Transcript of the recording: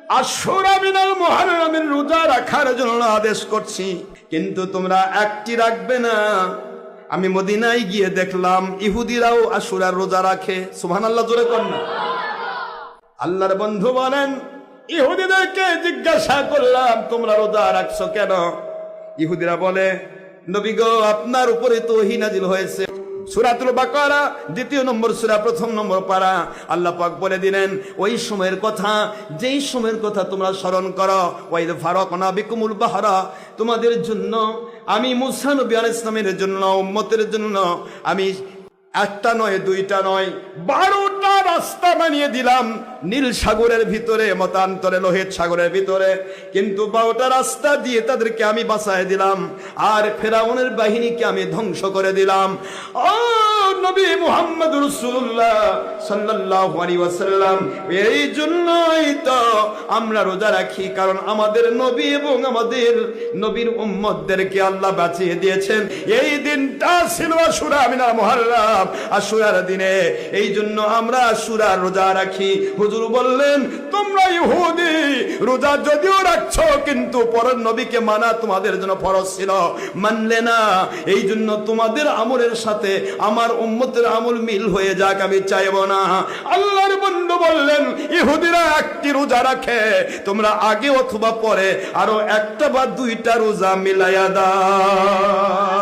আশুরা মিনাল মুহাররামের রোজা রাখার জন্য আদেশ করছি, কিন্তু তোমরা একটি রাখবে না। আমি মদিনায় গিয়ে দেখলাম ইহুদিরাও আশুরার রোজা রাখে। সুবহানাল্লাহ, জোরে কর না। আল্লাহর বন্ধু বলেন, ইহুদিদেরকে জিজ্ঞাসা করলাম তোমরা রোজা রাখছো কেন? ইহুদিরা বলে, নবী গো, আপনার উপরে তো ওহী নাজিল হয়েছে। সূরাতুল বাকারা ২ নম্বর সূরা ১ নম্বর পারা। আল্লাহ পাক বলে দিলেন, ওই সময়ের কথা, যেই সময়ের কথা তোমরা স্মরণ করো। ওয়াইদ ফারাকনা বিকুমুল বাহরা, তোমাদের জন্য আমি মুসা নবী আলাইহিস সালামের জন্য, উম্মতের জন্য আমি একটা নয়, দুইটা নয়, 12টা রাস্তা বানিয়ে দিলাম নীল সাগরের ভিতরে, মতান্তরে লোহিত সাগরের ভিতরে। কিন্তু 12টা রাস্তা দিয়ে তাদেরকে আমি বাঁচায় দিলাম, আর ফেরাউনের বাহিনীকে আমি ধ্বংস করে দিলাম। ও নবী মুহাম্মদ রাসূলুল্লাহ সাল্লাল্লাহু আলাইহি ওয়াসাল্লাম, এই জন্যই তো আমরা রোজা রাখি, কারণ আমাদের নবী এবং আমাদের নবীর উম্মতদেরকে আল্লাহ বাঁচিয়ে দিয়েছেন। এই দিনটা ছিল আশুরা মিনাল মুহাররাম, আশুরার দিনে, এই জন্য আমরা আশুরার রোজা রাখি। হুজুর বললেন, তোমরা ইহুদি রোজা যদিও রাখছো, কিন্তু পরের নবীকে মানা তোমাদের জন্য ফরজ ছিল, মানলে না। এই জন্য তোমাদের আমলের সাথে আমার উম্মতের আমল মিল হয়ে যাক, আমি চাইব না। আল্লাহর বন্ধু বললেন, ইহুদিরা একটি রোজা রাখে, তোমরা আগে অথবা পরে আরো একটা বা দুইটা রোজা মিলাইয়া দাও।